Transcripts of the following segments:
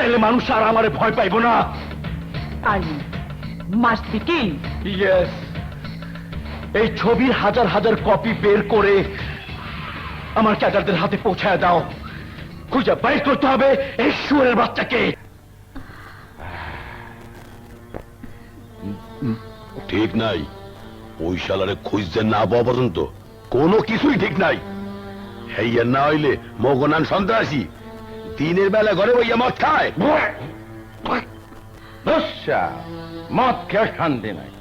তাইলে মানুষ আর আমারে ভয় পাইব না। Ali must be king. Yes, এই ছবির হাজার হাজার কপি বের করে আমার ক্যাডারদের হাতে পৌঁছায় দাও। খুঁজে বাইর করতে হবে এই শুয়োরের বাচ্চাকে। ঠিক নাই, ওই শালারে খুঁজতে না পাওয়া পর্যন্ত কোনো কিছুই ঠিক নাই। হেইয়া না হইলে মগনান সন্ত্রাসী দিনের বেলা ঘরে বইয়া মদ খায়। মদ খেয়ে শান্তি নাই,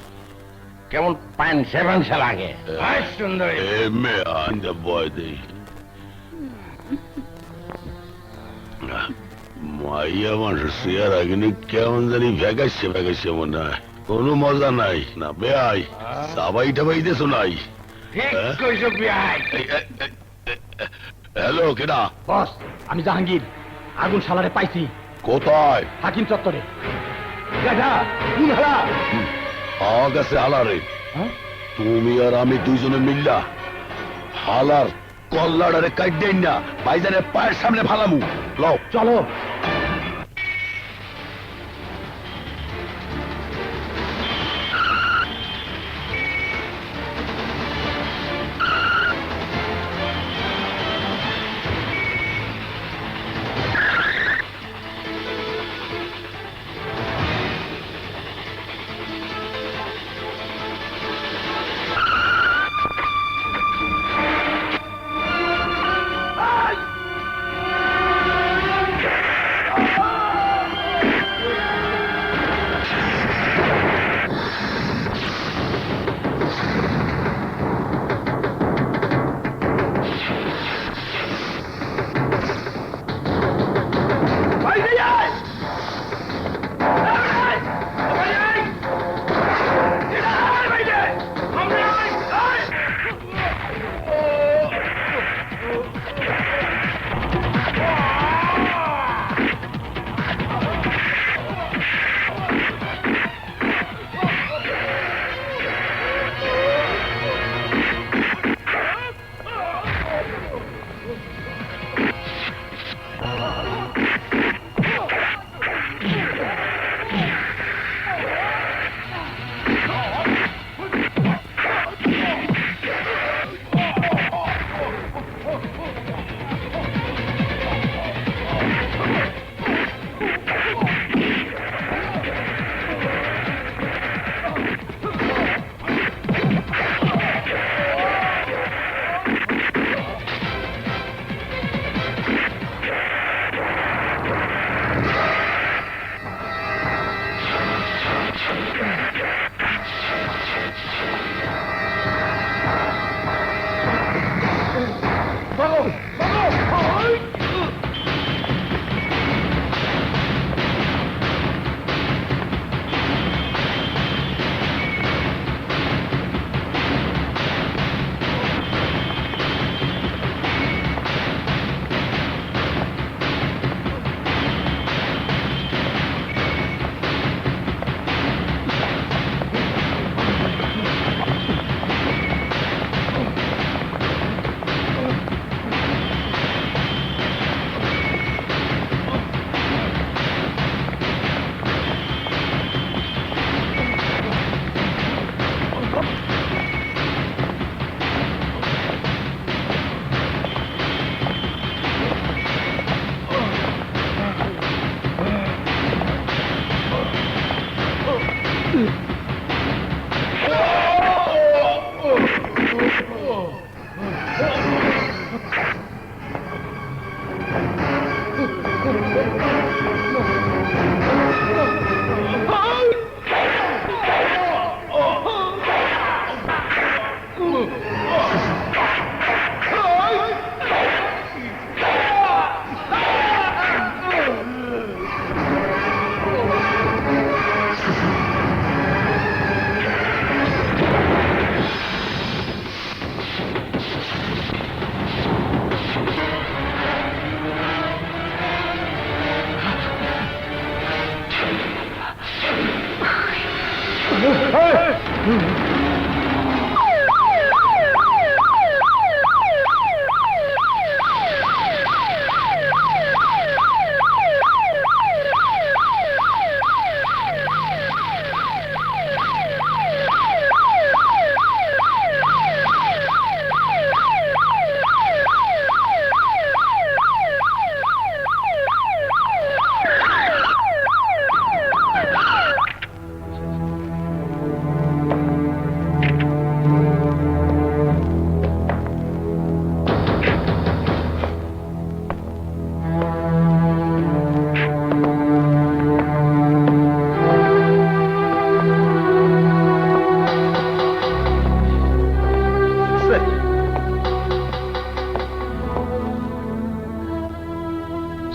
কেমন পানসে পানসে লাগে। সুন্দরী মাইয়া মানুষ চেয়ার আগেনি কেমন জানি ভেগাইছে ভেগাইছে মনে হয়, কোনো মজা নাই না। বেআই সাবাই টাবাই দেছো নাই? হ্যালো, কেডা? বস, আমি জাহাঙ্গীর। আগুন শালারে পাইছি। কোথায়? হাকিম চত্বরে। পাওয়া গেছে হালারে। তুমি আর আমি দুইজনে মিল্লা হালার কল্লাডারে কাট দেন না, ভাইজানের পায়ের সামনে ফালামু। লও চলো।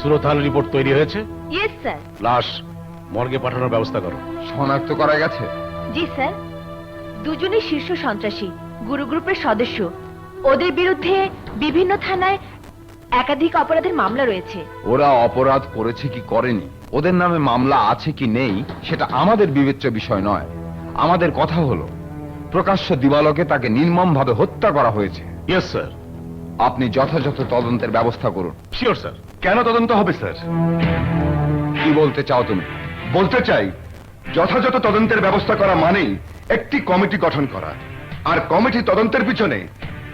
সুরতাল রিপোর্ট তৈরি হয়েছে? Yes sir. লাশ মর্গে পাঠানোর ব্যবস্থা করো। শনাক্ত করা গেছে? জি স্যার, দুজনই শীর্ষ সন্ত্রাসী, গুরু গ্রুপের সদস্য। ওদের বিরুদ্ধে বিভিন্ন থানায় একাধিক অপরাধের মামলা রয়েছে। ওরা অপরাধ করেছে কি করেনি, ওদের নামে মামলা আছে কি নেই, সেটা আমাদের বিবেচ্য বিষয় নয়। আমাদের কথা হলো প্রকাশ্য দিবালোকে তাকে নির্মমভাবে হত্যা করা হয়েছে। Yes sir. আপনি যথাযথ তদন্তের ব্যবস্থা করুন। Sure sir. কেন তদন্ত হবে স্যার? কি বলতে চাও তুমি? বলতে চাই, যথাযথ তদন্তের ব্যবস্থা করা মানেই একটি কমিটি গঠন করা, আর কমিটি তদন্তের পিছনে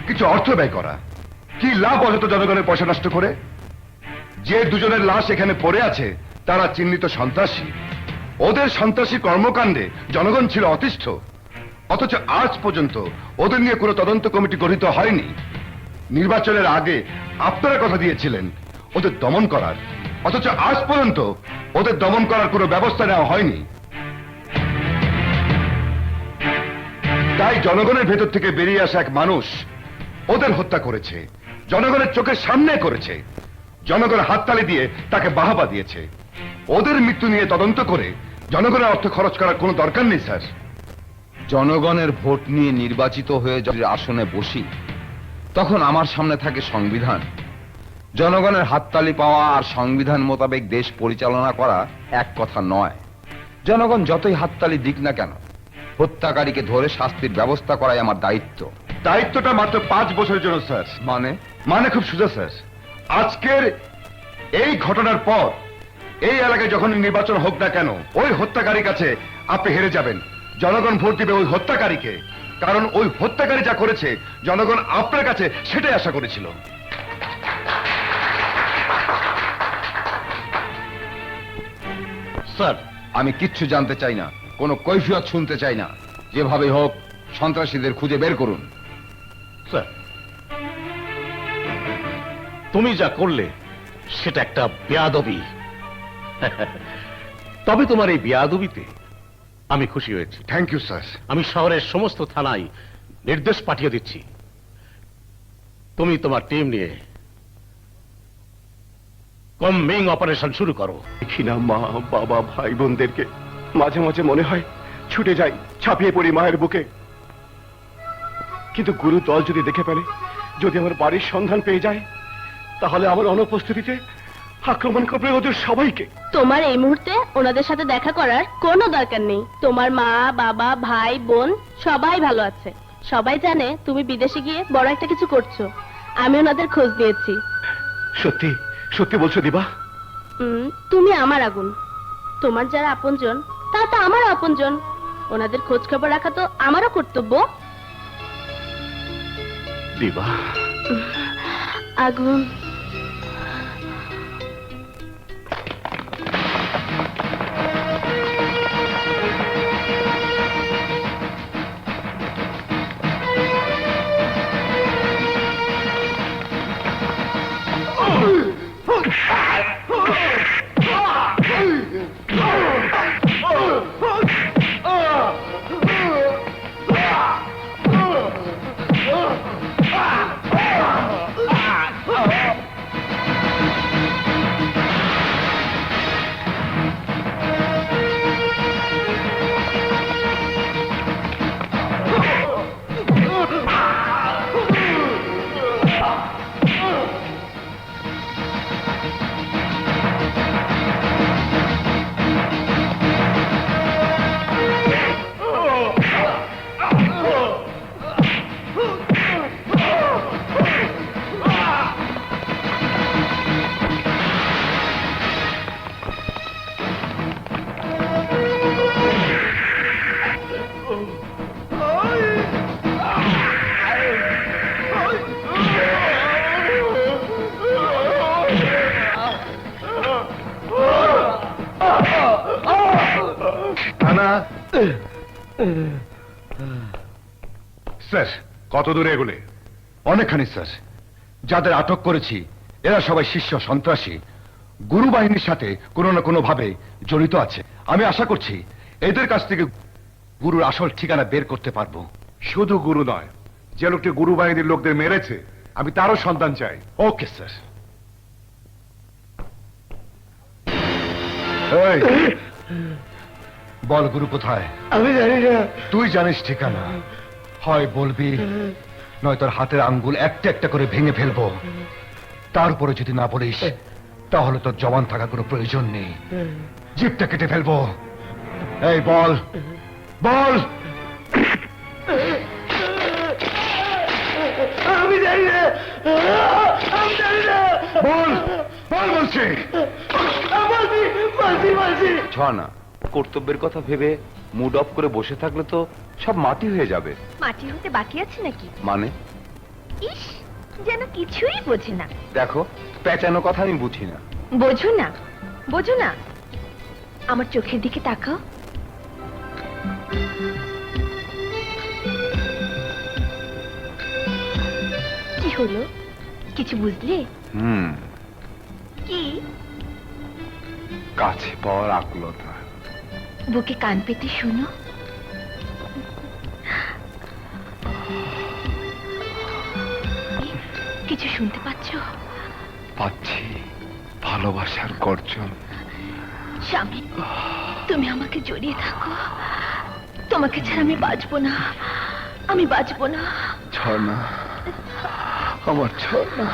কিছু অর্থ ব্যয় করা। কি লাভ অযথা জনগণের পয়সা নষ্ট করে? যে দুজনের লাশ এখানে পড়ে আছে তারা চিহ্নিত সন্ত্রাসী। ওদের সন্ত্রাসী কর্মকাণ্ডে জনগণ ছিল অতিষ্ঠ, অথচ আজ পর্যন্ত ওদের নিয়ে কোনো তদন্ত কমিটি গঠিত হয়নি। নির্বাচনের আগে আপনারা কথা দিয়েছিলেন ওদের দমন করার, অথচ আজ পর্যন্ত ওদের দমন করার কোনো ব্যবস্থা নেওয়া হয়নি। তাই জনগণের ভেতর থেকে বেরিয়ে আসা এক মানুষ ওদের হত্যা করেছে, জনগণের চোখের সামনে করেছে। জনগণ হাততালি দিয়ে তাকে বাহাবা দিয়েছে। ওদের মৃত্যু নিয়ে তদন্ত করে জনগণের অর্থ খরচ করার কোনো দরকার নেই স্যার। জনগণের ভোট নিয়ে নির্বাচিত হয়ে যদি আসনে বসি, তখন আমার সামনে থাকে সংবিধান। জনগণের হাততালি পাওয়া আর সংবিধান মোতাবেক দেশ পরিচালনা করা এক কথা নয়। জনগণ যতই হাততালি দিক না কেন, হত্যাকারীকে ধরে শাস্তির ব্যবস্থা করাই আমার দায়িত্ব। দায়িত্বটা মাত্র 5 বছরের জন্য স্যার। মানে খুব সোজা স্যার। আজকের এই ঘটনার পর এই এলাকায় যখন নির্বাচন হোক না কেন, ওই হত্যাকারীর কাছে আপনি হেরে যাবেন। জনগণ ভোট দিবে ওই হত্যাকারীকে, কারণ ওই হত্যাকারী যা করেছে জনগণ আপনার কাছে সেটাই আশা করেছিল। স্যার, আমি কিচ্ছু জানতে চাই না, কোনো কৈফিয়ত শুনতে চাই না। যেভাবে হোক সন্ত্রাসীদের খুঁজে বের করুন। স্যার, তুমি যা করলে সেটা একটা বেয়াদবি। তবে তোমার এই বেয়াদবিতে আমি খুশি হয়েছি। Thank you sir. আমি শহরের সমস্ত থানায় নির্দেশ পাঠিয়ে দিচ্ছি, তুমি তোমার টিম নিয়ে কম্বিং অপারেশন শুরু করো। দেখি না মা বাবা ভাই বোনদেরকে, মাঝে মাঝে মনে হয় ছুটে যাই, ছাপিয়ে পড়ি মায়ের বুকে। কিন্তু গুরু দল যদি দেখে ফেলে, যদি আমার বাড়ির সন্ধান পেয়ে যায়, তাহলে আমার অনুপস্থিতিতে আক্রমণ করবে ওদের সবাইকে। তোমার এই মুহূর্তে ওনাদের সাথে দেখা করার কোনো দরকার নেই। তোমার মা বাবা ভাই বোন সবাই ভালো আছে। সবাই জানে তুমি বিদেশে গিয়ে বড় একটা কিছু করছো। আমি ওনাদের খোঁজ নিয়েছি। সত্যি সত্যি বলছো দিবা? তুমি আমার আগুন। তোমার যারা আপনজন তা তো আমারও আপনজন। ওনাদের খোঁজ খবর রাখা তো আমারও কর্তব্য। দিবা আগুন। স্যার, কত দূরে এগুলে? অনেকখানি স্যার। যাদের আটক করেছি এরা সবাই শীর্ষ সন্ত্রাসী, গুরু বাহিনীর সাথে কোনো না কোনো ভাবে জড়িত আছে। আমি আশা করছি এদের কাছ থেকে গুরুর আসল ঠিকানা বের করতে পারবো। শুধু গুরু নয়, যে লোকটি গুরু বাহিনীর লোকদের মেরেছে আমি তারও সন্ধান চাই। Okay sir. এই, বল গুরু কোথায়? আমি জানি না। তুই জানিস ঠিকানা, হয় বলবি নয় তোর হাতের আঙ্গুল একটা একটা করে ভেঙে ফেলবো। তারপরে যদি না বলিস তাহলে তোর জবান থাকা কোনো প্রয়োজন নেই, জিভটা কেটে ফেলবো। এই বল, বল। আমি জানি না, আমি জানি না। বল, বল বলছি। বলছি। ঝর্ণা, কর্তব্যের কথা ভেবে মুড অফ করে বসে থাকলে তো সব মাটি হয়ে যাবে। মাটি হতে বাকি আছে নাকি? মানে ইস, যেন কিছুই বোঝে না। দেখো, পেঁচানো কথা আমি বুঝি না। বোঝো না, বোঝো না। আমার চোখের দিকে তাকাও। কি হলো, কিছু বুঝলে? কি? কাছে পাওয়ার আকুলতা। বুকে কান পেতে শোনো। কিছু শুনতে পাচ্ছ? পাচ্ছি ভালোবাসার গর্জন। স্বামী, তুমি আমাকে জড়িয়ে থাকো। তোমাকে ছাড়া আমি বাঁচবো না, আমি বাঁচবো না। ঝর্ণা, আমার ঝর্ণা।